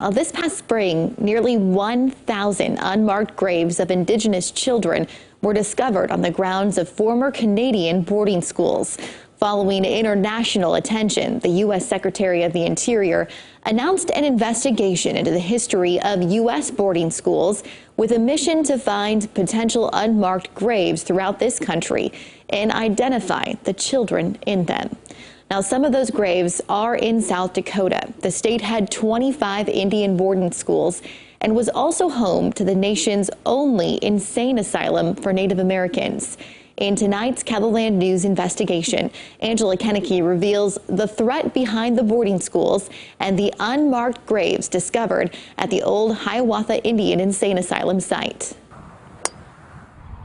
This past spring, nearly 1,000 unmarked graves of Indigenous children were discovered on the grounds of former Canadian boarding schools. Following international attention, the U.S. Secretary of the Interior announced an investigation into the history of U.S. boarding schools with a mission to find potential unmarked graves throughout this country and identify the children in them. Now, some of those graves are in South Dakota. The state had 25 Indian boarding schools and was also home to the nation's only insane asylum for Native Americans. In tonight's KELOLAND News investigation, Angela Kennecke reveals the threat behind the boarding schools and the unmarked graves discovered at the old Hiawatha Indian Insane Asylum site.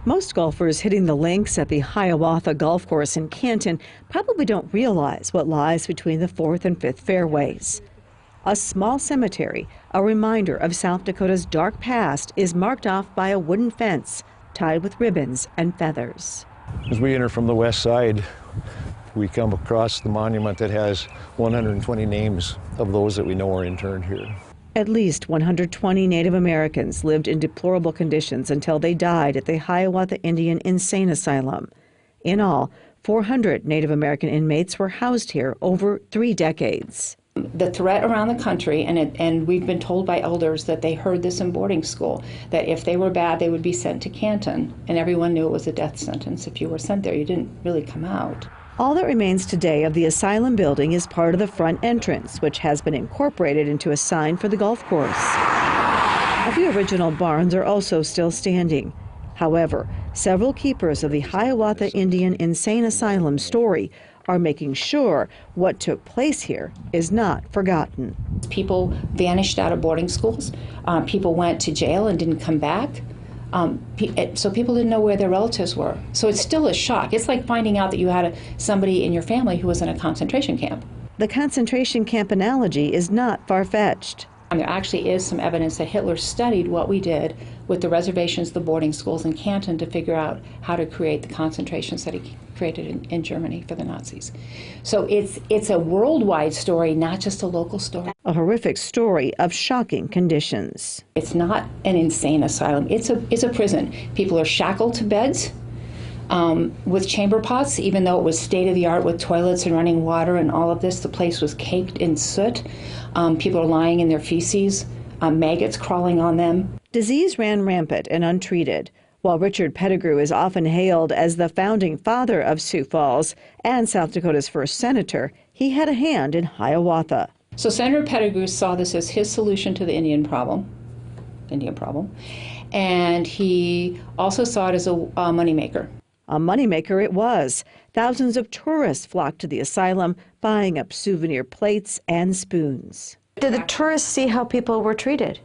Most golfers hitting the links at the Hiawatha Golf Course in Canton probably don't realize what lies between the 4th and 5th fairways. A small cemetery, a reminder of South Dakota's dark past, is marked off by a wooden fence tied with ribbons and feathers. As we enter from the west side, we come across the monument that has 120 names of those that we know are interned here. At least 120 Native Americans lived in deplorable conditions until they died at the Hiawatha Indian Insane Asylum. In all, 400 Native American inmates were housed here over 3 decades. The threat around the country, and we've been told by elders that they heard this in boarding school, that if they were bad, they would be sent to Canton, and everyone knew it was a death sentence. If you were sent there, you didn't really come out. All that remains today of the asylum building is part of the front entrance, which has been incorporated into a sign for the golf course. A few original barns are also still standing. However, several keepers of the Hiawatha Indian Insane Asylum story are making sure what took place here is not forgotten. People vanished out of boarding schools. People went to jail and didn't come back. So people didn't know where their relatives were. So it's still a shock. It's like finding out that you had somebody in your family who was in a concentration camp. The concentration camp analogy is not far-fetched. There actually is some evidence that Hitler studied what we did with the reservations, the boarding schools in Canton, to figure out how to create the concentrations that he created in Germany for the Nazis. So it's a worldwide story, not just a local story. A horrific story of shocking conditions. It's not an insane asylum. It's a prison. People are shackled to beds with chamber pots, even though it was state-of-the-art with toilets and running water and all of this. The place was caked in soot. People are lying in their feces, maggots crawling on them. Disease ran rampant and untreated. While Richard Pettigrew is often hailed as the founding father of Sioux Falls and South Dakota's first senator, he had a hand in Hiawatha. So Senator Pettigrew saw this as his solution to the Indian problem, and he also saw it as a moneymaker. A moneymaker it was. Thousands of tourists flocked to the asylum, buying up souvenir plates and spoons. Did the tourists see how people were treated?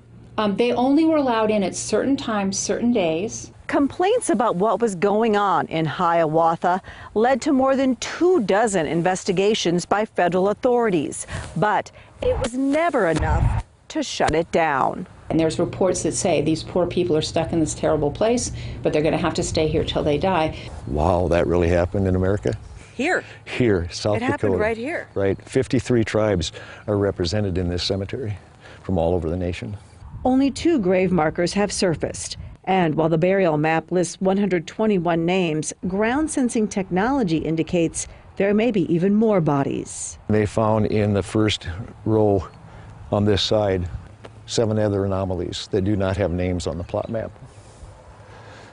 They only were allowed in at certain times, certain days. Complaints about what was going on in Hiawatha led to more than 24 investigations by federal authorities. But it was never enough to shut it down. And there's reports that say these poor people are stuck in this terrible place, but they're going to have to stay here till they die. Wow, that really happened in America? Here. Here, South Dakota. It happened right here. Right. 53 tribes are represented in this cemetery from all over the nation. Only 2 grave markers have surfaced. And while the burial map lists 121 names, ground sensing technology indicates there may be even more bodies. They found in the first row on this side 7 other anomalies that do not have names on the plot map.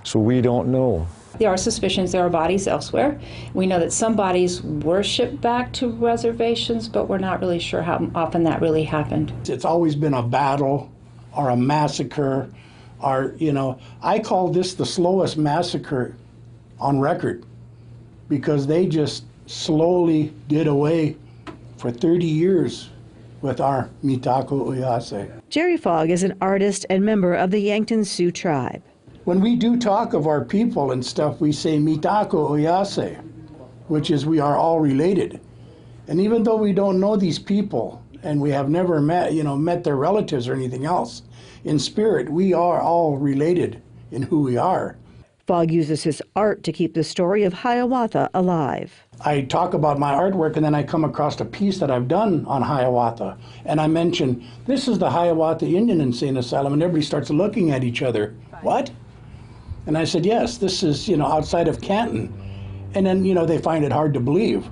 So we don't know. There are suspicions there are bodies elsewhere. We know that some bodies were shipped back to reservations, but we're not really sure how often that really happened. It's always been a battle or a massacre, or, I call this the slowest massacre on record, because they just slowly did away for 30 years with our Mitako Oyase. Jerry Fogg is an artist and member of the Yankton Sioux tribe. When we do talk of our people and stuff, we say Mitako Oyase, which is we are all related. And even though we don't know these people and we have never met their relatives or anything else, in spirit, we are all related in who we are. Fogg uses his art to keep the story of Hiawatha alive. I talk about my artwork, and then I come across a piece that I've done on Hiawatha, and I mention, this is the Hiawatha Indian Insane Asylum, and everybody starts looking at each other. What? And I said, yes, this is, outside of Canton. And then, they find it hard to believe.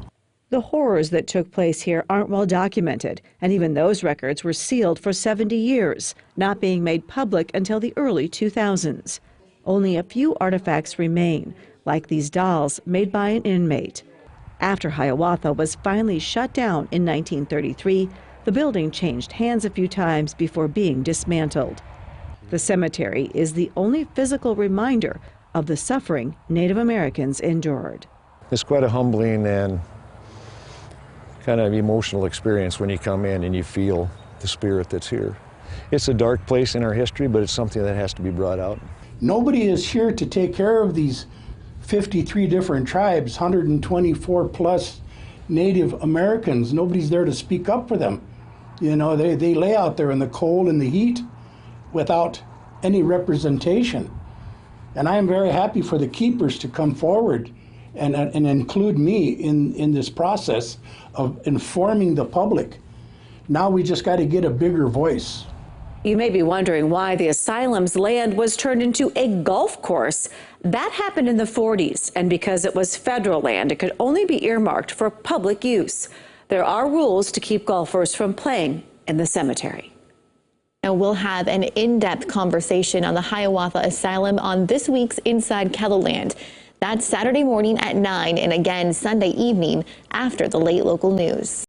The horrors that took place here aren't well documented, and even those records were sealed for 70 years, not being made public until the early 2000s. Only a few artifacts remain, like these dolls made by an inmate. After Hiawatha was finally shut down in 1933, the building changed hands a few times before being dismantled. The cemetery is the only physical reminder of the suffering Native Americans endured. It's quite a humbling and kind of emotional experience when you come in and you feel the spirit that's here. It's a dark place in our history, but it's something that has to be brought out. Nobody is here to take care of these 53 different tribes, 124 plus Native Americans. Nobody's there to speak up for them. They lay out there in the cold and the heat without any representation. And I am very happy for the keepers to come forward and include me in this process of informing the public. Now we just got to get a bigger voice. You may be wondering why the asylum's land was turned into a golf course. That happened in the 40s, and because it was federal land, it could only be earmarked for public use. There are rules to keep golfers from playing in the cemetery. Now we'll have an in-depth conversation on the Hiawatha Asylum on this week's Inside KELOLAND. That's Saturday morning at 9 and again Sunday evening after the late local news.